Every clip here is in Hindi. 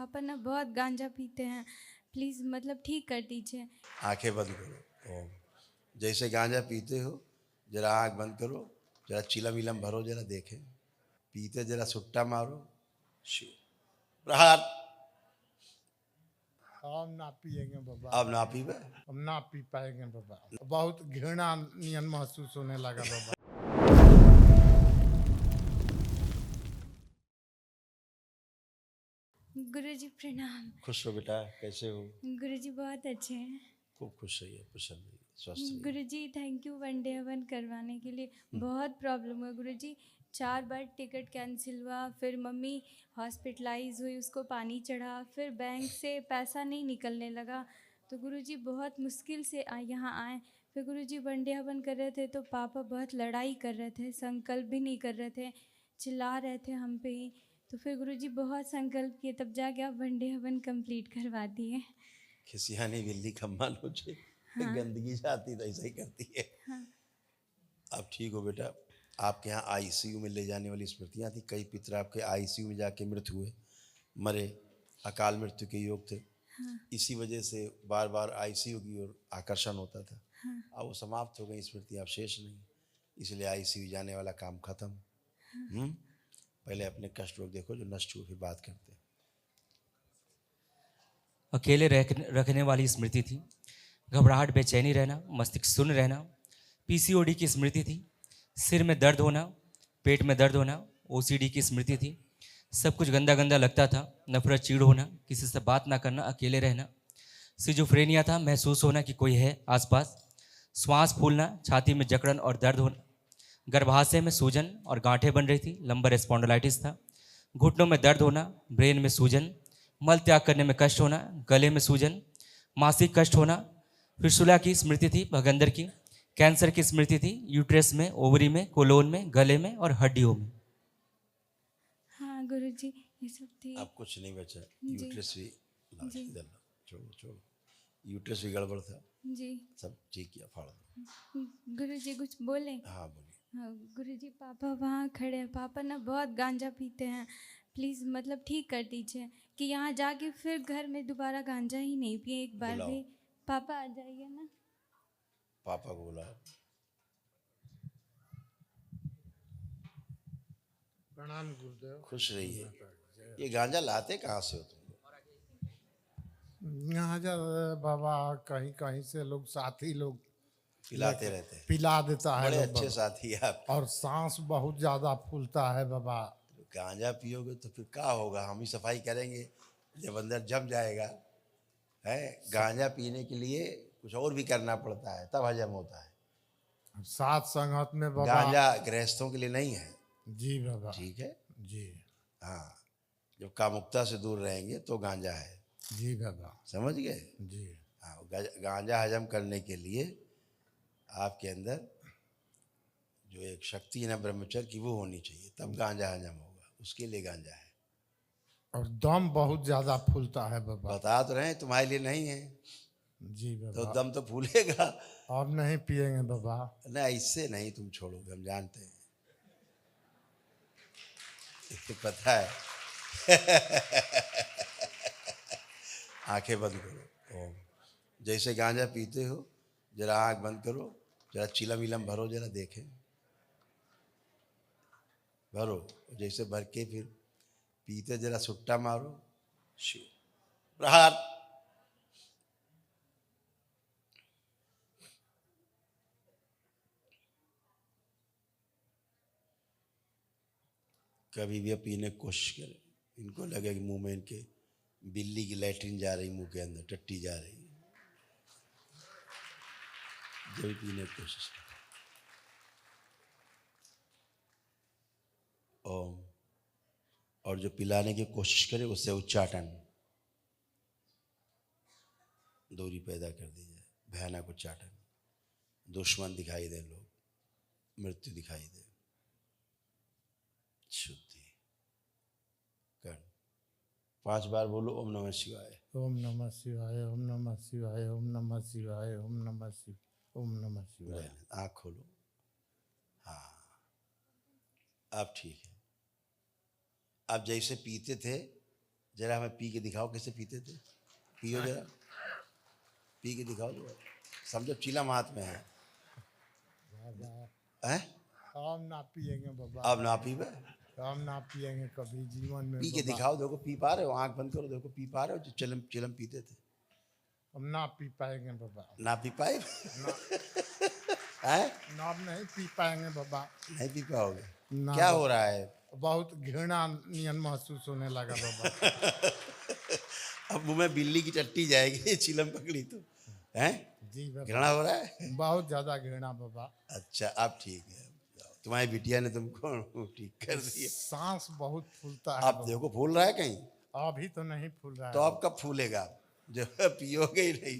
पापा ना बहुत गांजा पीते हैं, प्लीज़ मतलब ठीक कर दीजिए। आंखें बंद करो। ओम। जैसे गांजा पीते हो जरा आंख बंद करो, जरा चिलम विलम भरो, जरा देखें। पीते जरा सुट्टा मारो। शिव प्रहार। हम ना पिएंगे बाबा, अब ना पीबे। हम ना पी पाएंगे बाबा। बहुत घृणा नियन महसूस होने लगा बाबा। गुरुजी प्रणाम। खुश हो बेटा, कैसे हो? गुरुजी बहुत अच्छे हैं। खूब खुश रहिए, प्रसन्न रहिए, स्वस्थ रहिए। गुरुजी थैंक यू वनडे हवन करवाने के लिए। बहुत प्रॉब्लम हुआ गुरुजी, 4 बार टिकट कैंसिल हुआ, फिर मम्मी हॉस्पिटलाइज हुई, उसको पानी चढ़ा, फिर बैंक से पैसा नहीं निकलने लगा, तो गुरुजी बहुत मुश्किल से यहाँ आए। फिर गुरुजी वनडे हवन कर रहे थे तो पापा बहुत लड़ाई कर रहे थे, संकल्प भी नहीं कर रहे थे, चिल्ला रहे थे हम पे ही। तो फिर गुरुजी बहुत संकल्प किए, तब जाके आप वनडे हवन कंप्लीट करवा दिए। खिसियानी बिल्ली खम्मा नोचे। हाँ। गंदगी जाती तो ऐसा ही करती है। हाँ। अब ठीक हो बेटा। आपके यहाँ आईसीयू में ले जाने वाली स्मृतियाँ थी। कई पितर आपके आईसीयू में जाके मृत हुए, मरे, अकाल मृत्यु के योग थे। हाँ। इसी वजह से बार बार आईसीयू की ओर आकर्षण होता था। हाँ। अब वो समाप्त हो गई स्मृतियाँ, अब शेष नहीं, इसलिए आईसीयू जाने वाला काम खत्म। पहले अपने कष्ट रोग देखो जो नष्ट हुए, फिर बात करते हैं। अकेले रखने वाली स्मृति थी, घबराहट, बेचैनी रहना, मस्तिष्क शून्य रहना, पीसीओडी की स्मृति थी, सिर में दर्द होना, पेट में दर्द होना, ओसीडी की स्मृति थी, सब कुछ गंदा गंदा लगता था, नफरत, चीड़ होना, किसी से बात ना करना, अकेले रहना, सिजोफ्रेनिया था, महसूस होना कि कोई है आसपास, श्वास फूलना, छाती में जकड़न और दर्द होना, गर्भाशय में सूजन और गांठें बन रही थी, लंबर स्पॉन्डिलाइटिस था, घुटनों में दर्द होना, ब्रेन में सूजन, मल त्याग करने में कष्ट होना, गले में सूजन, मासिक कष्ट होना, फिस्टुला की स्मृति थी, भगंदर की, कैंसर की स्मृति थी, यूट्रस में, ओवरी में, कोलोन में, गले में और हड्डियों में। हाँ गुरुजी ये सब थी। अब कुछ नहीं बचा। जी। यूट्रस भी जी। इधर ला, छोड़ो छोड़ो, यूट्रस भी गड़बड़ था, जी। सब ठीक किया, फाड़ दो। गुरुजी कुछ बोले? हाँ बोलिए। हाँ गुरुजी, पापा वहाँ खड़े हैं, पापा ना बहुत गांजा पीते हैं, प्लीज़ मतलब ठीक कर दीजिए कि यहाँ जाके फिर घर में दोबारा गांजा ही नहीं पिए एक बार बुलाओ। भी। पापा आ जाइए ना। पापा को बुलाओ। प्रणाम गुरुदेव। खुश रहिए। ये गांजा लाते कहाँ से हो तुम? यहाँ जा बाबा, कहीं कहीं से लोग, साथी लोग पिलाते रहते हैं। पिला देता है बड़े लोग अच्छे बाबा। साथी हैं आप। और सांस बहुत ज्यादा फूलता है बाबा। गांजा पियोगे तो फिर क्या होगा? हम ही सफाई करेंगे जब अंदर जम जाएगा। है, गांजा पीने के लिए कुछ और भी करना पड़ता है, तब हजम होता है। साथ संगत में बाबा। गांजा गृहस्थों के लिए नहीं है। जी बाबा। ठीक है। जी। हाँ, जब कामुकता से दूर रहेंगे तो गांजा है। जी बाबा। समझ गए? जी। हाँ, गांजा हजम करने के लिए आपके अंदर जो एक शक्ति है ना ब्रह्मचर्य की, वो होनी चाहिए, तब गांजा हजम होगा। उसके लिए गांजा है। और दम बहुत ज्यादा फूलता है बाबा। बता तो रहे हैं, तुम्हारे लिए नहीं है जी तो बाबा। दम तो फूलेगा। अब नहीं पिएंगे बाबा। नहीं, इससे नहीं तुम छोड़ोगे, हम जानते हैं। इसको पता है। आंखें बंद करो। ओम। जैसे गांजा पीते हो जरा आंख बंद करो, जरा चिलम विलम भरो, जरा देखें। भरो, जैसे भर के फिर पीते जरा सुट्टा मारो। शिव प्रहार। कभी भी पीने की कोशिश करें, इनको लगे कि मुंह में इनके बिल्ली की लैट्रिन जा रही, मुंह के अंदर टट्टी जा रही, जब भी पीने की कोशिश करें। ओम। और जो पिलाने की कोशिश करे उससे उच्चाटन, दूरी पैदा कर दी जाए, भयानक उच्चाटन, दुश्मन दिखाई दे, लोग, मृत्यु दिखाई दे। शुद्धि कर। 5 बार बोलो ओम नमः शिवाय। ओम नमः शिवाय, ओम नमः शिवाय, ओम नमः शिवाय, ओम नमः शिवाय, ओम नमः शिवाय। आँख खोलो। हाँ, अब ठीक है। अब जैसे पीते थे जरा हमें पी के दिखाओ कैसे पीते थे, पियो जरा, पी के दिखाओ जरा, समझो चिलम हाथ में है। हैं? हम ना पिएंगे बाबा, अब ना पीबे, हम ना पिएंगे कभी जीवन में पी के बाबा। दिखाओ, देखो पी पा रहे हो, आंख बंद करो, देखो पी पा रहे हो, जो चिलम चिलम पीते थे। हम ना पी पाएंगे बाबा, ना पी पाए ना, हैं? ना हम नहीं पी पाएंगे बाबा। नहीं पी पाओगे, ना क्या बाबा। हो रहा है? बहुत घृणा नियन महसूस होने लगा बाबा। अब मुंह में बिल्ली की टट्टी जाएगी चिलम पकड़ी तो, हैं? जी बाबा, घृणा हो रहा है? बहुत ज्यादा घृणा बाबा। अच्छा अब ठीक है, तुम्हारी बिटिया ने तुमको ठीक कर दिया। सांस बहुत फूलता है अब बाबा। देखो फूल रहा है कहीं, अभी तो नहीं फूल रहा तो है। अब कब फूलेगा जब पियोगे ही नहीं।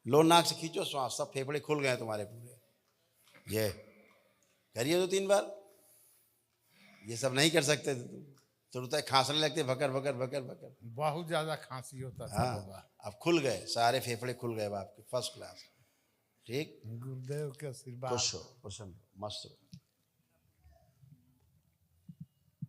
लो नाक से खींचो श्वास, सब फेफड़े खुल गए तुम्हारे पूरे। ये करिए 2-3 बार, ये सब नहीं कर सकते थे तुम, तुरंत खांसने लगते भकर भकर भकर भकर। बहुत ज्यादा खांसी होता था हाँ बाबा। अब खुल गए, सारे फेफड़े खुल गए अब आपके, फर्स्ट क्लास। ठीक, गुरुदेव के आशीर्वाद। खुश हो, प्रसन्न हो, मस्त हो।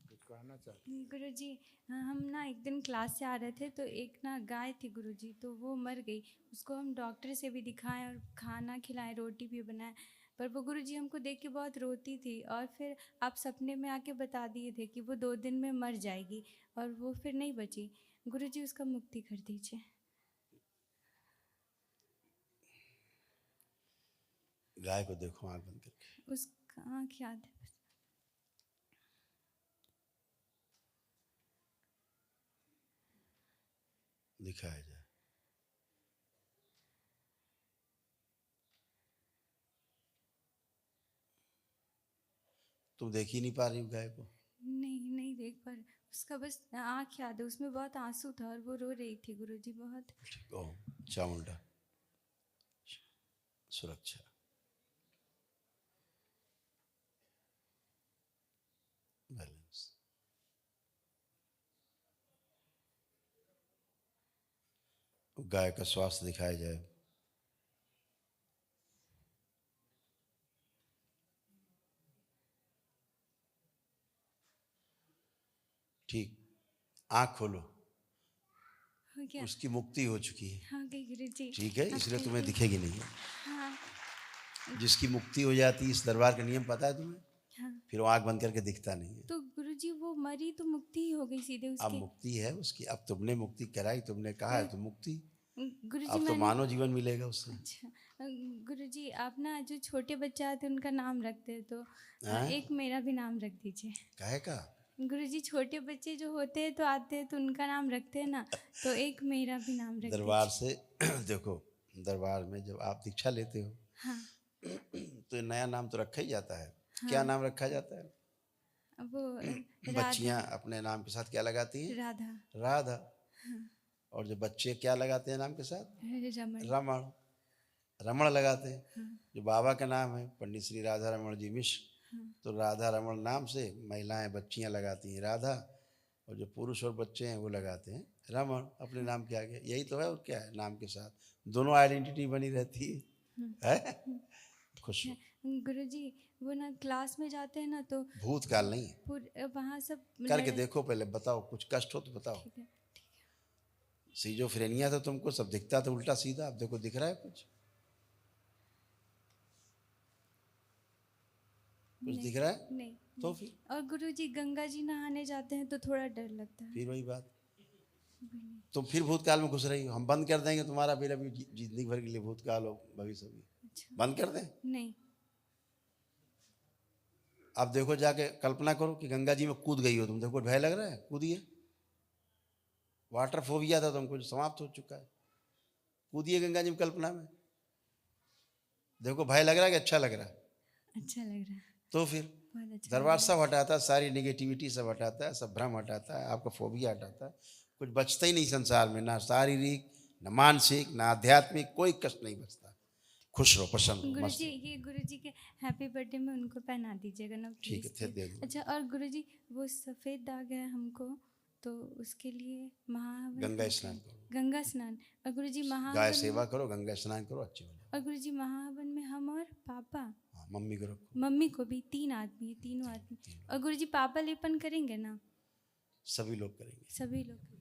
कुछ कहना चाहते? गुरुजी, हम ना एक दिन क्लास से आ रहे थे तो एक ना गाय थी गुरुजी, तो वो मर गई। उसको हम डॉक्टर से भी दिखाएं और खाना खिलाएं, रोटी भी बनाएं, पर वो गुरुजी हमको देख के बहुत रोती थी। और फिर आप सपने में आके बता दिए थे कि वो 2 दिन में मर जाएगी, और वो फिर नहीं बची। गुरुजी उसका मुक्ति कर दीजिए। गाय को देखो आंख बंद करके, उसका आँख याद है बस। दिखाया जाए। तुम देख ही नहीं पा रही हो गाय को? नहीं, नहीं देख पा रहे। उसका बस आँख याद है, उसमें बहुत आंसू था और वो रो रही थी गुरुजी बहुत। ठीक, ओम चामुंडा सुरक्षा। बैलेंस। गाय का स्वास्थ्य दिखाया जाए। ठीक, आंख खोलो, हो गया? उसकी मुक्ति हो चुकी है। हाँ गई गुरुजी। ठीक है, इसलिए आपके तुम्हें लिए- दिखेगी नहीं। हाँ जिसकी मुक्ति हो जाती है, इस दरबार का नियम पता है तुम्हें, हाँ। फिर वो आंख बंद करके दिखता नहीं है। तो गुरुजी वो मरी तो मुक्ति ही हो गई सीधे अब उसकी। मुक्ति है उसकी, अब तुमने मुक्ति कराई, तुमने कहा है तो मुक्ति, गुरुजी अब तो मैंने मानव जीवन मिलेगा उससे। अच्छा गुरुजी, आप ना जो छोटे बच्चे आते हैं उनका नाम रखते हैं, तो हाँ? एक मेरा भी नाम रख दीजिए। काहे का? गुरुजी छोटे बच्चे जो होते हैं तो आते हैं तो उनका नाम रखते हैं ना, तो एक मेरा भी नाम रख दरबार से देखो, दरबार में जब आप दीक्षा लेते हो हाँ। तो नया नाम तो रखा ही जाता है। क्या नाम रखा जाता है? वो बच्चियां अपने नाम के साथ क्या लगाती हैं? राधा। राधा। और जो बच्चे क्या लगाते हैं नाम के साथ? रमन। रमण, रमण लगाते हैं। जो बाबा का नाम है पंडित श्री राधा रमण जी मिश्र, तो राधा रमण नाम से महिलाएं बच्चियां लगाती हैं राधा, और जो पुरुष और बच्चे हैं वो लगाते हैं रमण अपने नाम के आगे। यही तो है, और क्या है, नाम के साथ दोनों आइडेंटिटी बनी रहती है? खुश हो। गुरुजी वो ना क्लास में जाते हैं ना तो भूतकाल नहीं है, वहाँ सब करके देखो पहले, बताओ कुछ कष्ट हो तो बताओ। ठीक है, ठीक है। सीजोफ्रेनिया था तुमको, सब दिखता था उल्टा सीधा, अब देखो दिख रहा है कुछ? कुछ दिख रहा है? नहीं। तो फिर और गुरुजी गंगा जी नहाने जाते हैं तो थोड़ा डर लगता है। फिर वही बात, तुम फिर भूतकाल में घुस रही हो। हम बंद कर देंगे तुम्हारा फिर अभी जिंदगी भर के लिए भूतकाल हो भविष्य भी। अच्छा। बंद कर दें? नहीं। अब देखो जाके कल्पना करो कि गंगा जी में कूद गई हो तुम, देखो भय लग रहा है, कूदिए। वाटर फोबिया था तुमको, समाप्त हो चुका है, कूदिए गंगा जी में कल्पना में। देखो भय लग रहा है कि अच्छा लग रहा है? अच्छा लग रहा है, तो फिर बहुत अच्छा। दरबार सब हटाता है, सारी निगेटिविटी सब हटाता है, सब भ्रम हटाता है, आपका फोबिया हटाता है। कुछ बचता ही नहीं संसार में, ना शारीरिक ना मानसिक ना आध्यात्मिक, कोई कष्ट नहीं बचता। खुश रहो, प्रसन्न रहो, मस्त गुरुजी रहो। ये गुरुजी के हैप्पी बर्थडे में उनको पहना दीजिएगा ना ठीक है, प्लीज। थे दे दो। अच्छा, और गुरुजी वो सफ़ेद दाग है हमको, तो उसके लिए महाहवन गंगा करते स्नान हैं। करो, गंगा स्नान। और गुरुजी गाय महाहवन सेवा करो, गंगा स्नान करो, अच्छे हो जाओ। और गुरुजी महाहवन में हम और पापा हाँ, मम्मी को रखो, मम्मी को भी 3 आदमी है, तीनों आदमी। और गुरुजी पापा लेपन करेंगे ना? सभी लोग करेंगे। सभी लोग।